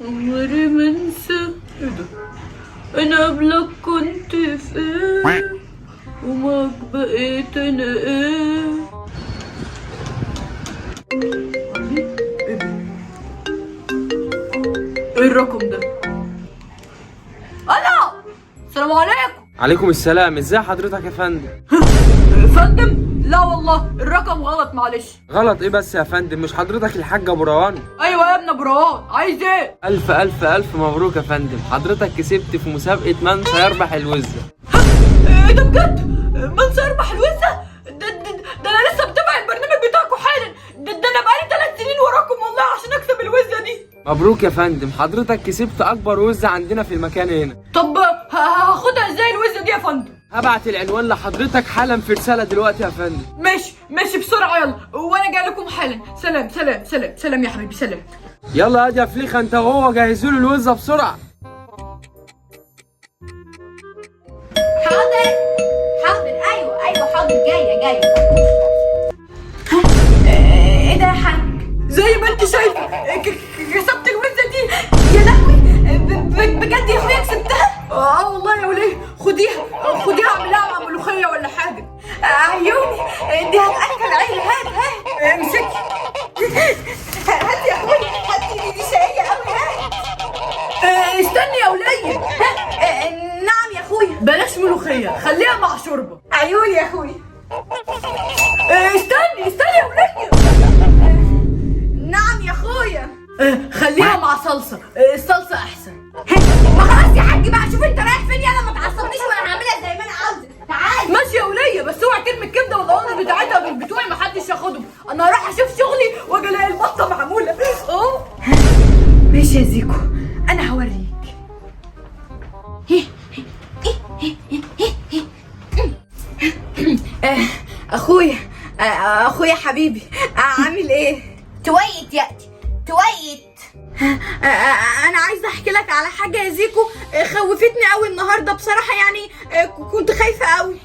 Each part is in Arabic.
عمري ما انسى. ايه ده؟ انا قبلك كنت في ايه وماك بقيت انا ايه؟ ايه الرقم ده؟ الو، السلام عليكم. عليكم السلام، ازاي حضرتك يا فندم؟ فندم؟ لا والله الرقم غلط، معلش. غلط ايه بس يا فندم؟ مش حضرتك الحاج ابو روان؟ ايوه يا ابن ابو روان، عايز ايه؟ الف الف الف مبروك يا فندم، حضرتك كسبت في مسابقة من سيربح الوزة. ايه ده بجد؟ من سيربح الوزة؟ ده انا لسه متابع البرنامج بتاعكم حالا. ده انا بقالي 3 سنين وراكم والله عشان اكسب الوزة دي. مبروك يا فندم، حضرتك كسبت اكبر وزة عندنا في المكان هنا. طب هاخدها ازاي الوزة دي يا فندم؟ هبعت العنوان لحضرتك حالا في رسالة دلوقتي يا فندم. ماشي بسرعة يلا، وانا جاي لكم حالا. سلام سلام سلام سلام يا حبيبي، سلام. يلا يا فليخة انت وهو جهزوا له الوزة بسرعة. حاضر ايوه حاضر، جايه. ايه ده يا حاج؟ زي ما انت شايف كسبت الوزة دي. يا لهوي، بجد يا اخويا كسبتها؟ والله يا وليه، خديها اعملها مع ملوخية ولا حاجة. عيوني دي هتاكل عيل. هات امسكي. هات يا اخويا، هات دي شقيه قوي. هات استني يا وليه. نعم يا اخويا. بلاش ملوخية، خليها مع شوربة. عيوني يا اخويا. استني يا وليه. نعم يا اخويا. خليها مع صلصة، الصلصة أحسن. ما خلاص يا حاج بقى، شوف انت رايح فين. يلا ما تعصبنيش وانا هعملها زي ما انا عاوزه. تعال. ماشي يا ولية، بس اوعي ترمي الكبدة والقوانص بتاعتها بتوعي محدش ياخدهم. أنا هروح أشوف شغلي وأجي ألاقي البطة معمولة. ماشي يا زيكو، انا هوريك. اخويا حبيبي، عامل ايه؟ تويت ياتي تويت. انا عايزه احكي لك على حاجه يا زيكو، خوفتني قوي النهارده بصراحه. يعني كنت خايفه قوي.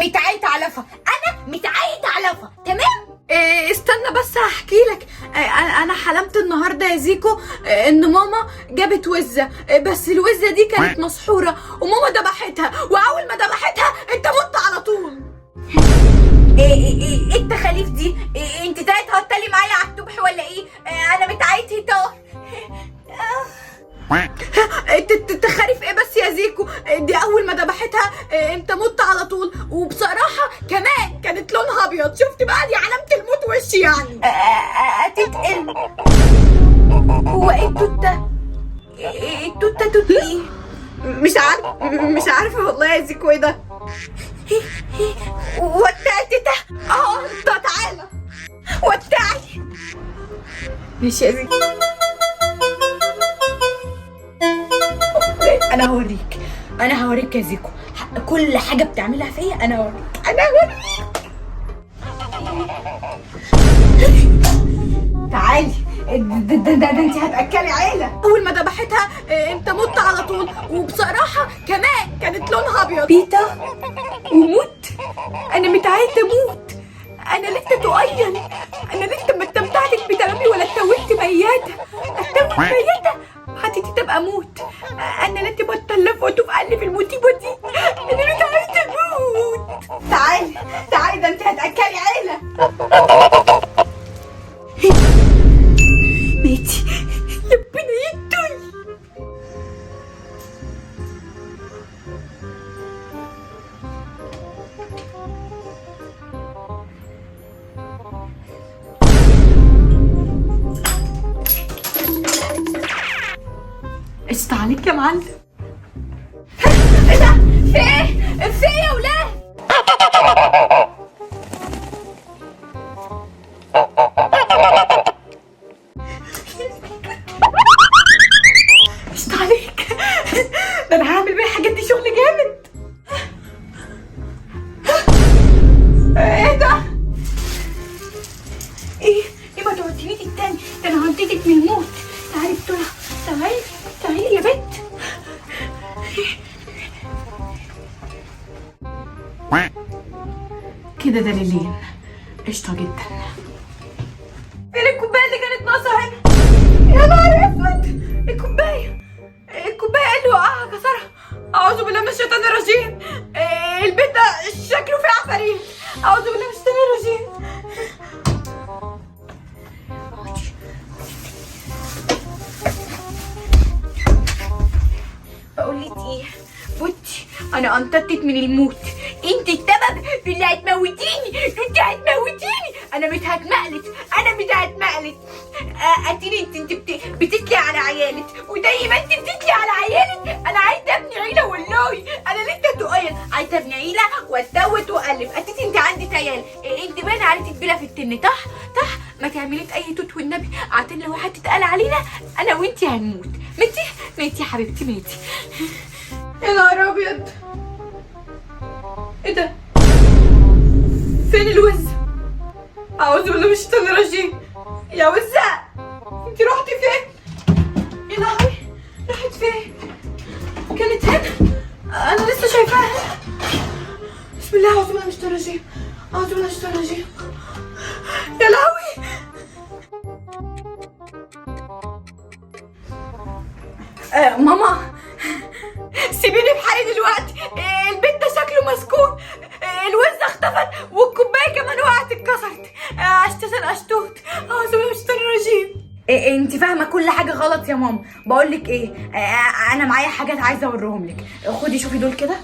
متعيت علفه، انا متعيت علفه. تمام. استنى بس هحكي لك. انا حلمت النهارده يا زيكو ان ماما جابت وزه، بس الوزه دي كانت مسحوره وماما ذبحتها، واول ما ذبحتها انت مت على طول. ايه التخاليف دي؟ انت طلعت هتطلي معايا على الطبح ولا ايه؟ انا متعيت هتار. تخارف ايه بس يا زيكو؟ دي اول ما ذبحتها انت مت على طول، وبصراحه كمان كانت لونها ابيض. شفت بقى؟ دي علامه الموت وش يعني. هتتقل. هو ايه التوته؟ التوته توت ايه؟ مش عارفه والله يا زيكو. ايه ده؟ ودعت ده. تعالى ودعي. ماشي يا زيكو. انا هوريك يا زيكو كل حاجه بتعملها فيا. انا هوريك. تعالي. ده انت هتاكلي عيله. اول ما ذبحتها انت مت على طول، وبصراحه كمان كانت لونها ابيض. بيتا وموت. انا متعايزه اموت. انا لسه تقيل. انا لسه ما استمتعتش بتمامي ولا اتوهت ميته. اتوهت ميته حتى تبقى موت. انا لا تبطل لفوت في قلب المصيبه دي. انا مش عايزه اموت. تعالي ده انت هتاكلي عيله. ميتي ربنا يستر. قشطة عليك يا معلم. ايه ده؟ في ايه يا ولاد؟ قشطة عليك. ده انا هعمل بيها الحاجات دي شغل جامد. ايه ده؟ ايه ما توترينيش التاني، ده انا هنتجك من الموت. تعالي بسرعة، تعالي يا بنت. كده دليلين. قشطة جدا. فين الكوباية اللي كانت ناقصة هنا؟ يا نهار اسود، الكوباية ايه؟ بصي انا انططت من الموت، انت السبب في اللي هتموتيني، انت هتموتيني، انا مش هتمقلت، انا مش هتمقلت. اتيني انت بتتلي على عيالك، وزي ما انت بتتلي على عيالك انا عايزه ابني عيله والله، انا لسه صغير عايزه ابني عيله واتزوج والف. اتيتي انت عندك عيال، انت باين عليكي كبيره في السن، صح؟ ما تعمليش اي توت والنبي، عشان لو حد اتقال علينا انا وانت هنموت. ميتي يا حبيبتي ميتي. يا نهار ابيض، ايه ده؟ فين الوز؟ اعوذ بالله من الشيطان الرجيم. يا وزة انت رحتي فين؟ يا لهوي راحت فين؟ كانت هنا، انا لسه شايفاها هنا. بسم الله اعوذ بالله من الشيطان الرجيم، اعوذ بالله من الشيطان الرجيم. يا لهوي ماما سيبيني بحالي دلوقتي، البيت ده شكله مسكون، الوزة اختفت والكوباية كمان وقعت اتكسرت، اشتغل اشتوت، اعوذ بالله من الشيطان الرجيم. انت فاهمه كل حاجه غلط يا ماما. بقول لك ايه، انا معايا حاجات عايزه اوريهم لك، خدي شوفي دول كده.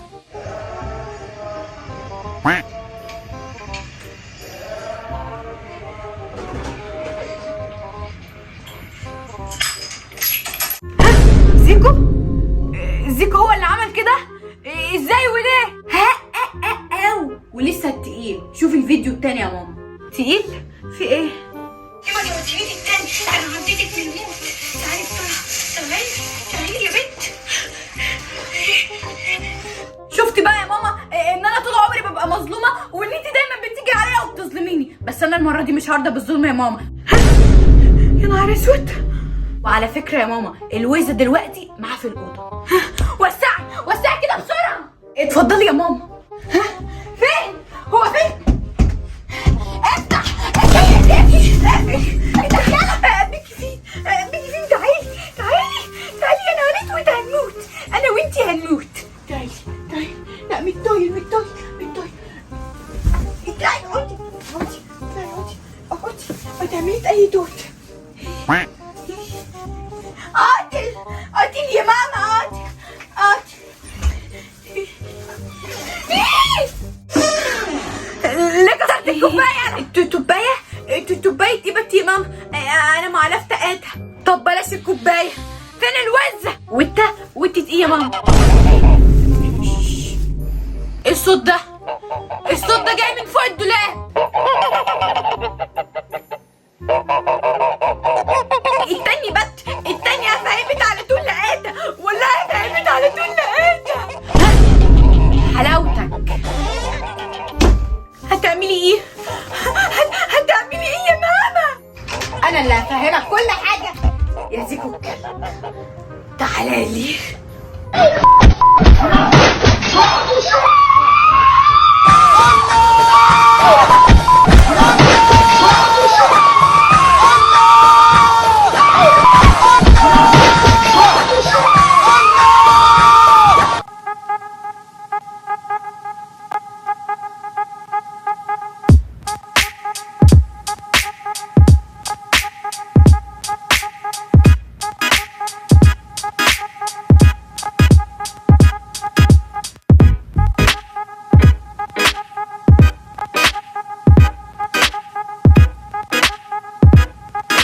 زيكو هو اللي عمل كده؟ ازاي وليه؟ او ولسه التقيل. شوفي الفيديو التاني يا ماما. تقيل؟ في ايه؟ يا وديني التاني، انا عديتك من الموت. تعالي بسرعه، تعالي يا بنت. شفتي بقى يا ماما ان انا طول عمري ببقى مظلومه، وان انت دايما بتيجي عليا وبتظلميني، بس انا المره دي مش هرضى بالظلم يا ماما. يا نهار اسود. وعلى فكره يا ماما الويزه دلوقتي معاه في الاوضه. وسعي كده بسرعه. اتفضلي يا ماما. فين هو؟ فين؟ افتح يلا بيكي فين؟ تعالي انا هنموت وهنموت، انا وانتي هنموت. تعالي لا متطايل اقعدي ما تعمليش اي دوت. قاتل يا ماما، قاتل. ليه كسرت الكوباية؟ الكوباية دي بس يا ماما، انا ما عرفت اقاتها. طب بلاش الكوباية، فين الوزة؟ وانت ايه يا ماما؟ الصوت ده جاي من فوق الدولاب. التانية هفهمك على طول لقيتها، والله هفهمك على طول لقيتها. حلاوتك. هتعملي ايه؟ هتعملي ايه يا ماما؟ انا اللي هفهمك كل حاجة يا زيكو الكلب. تعالي لي.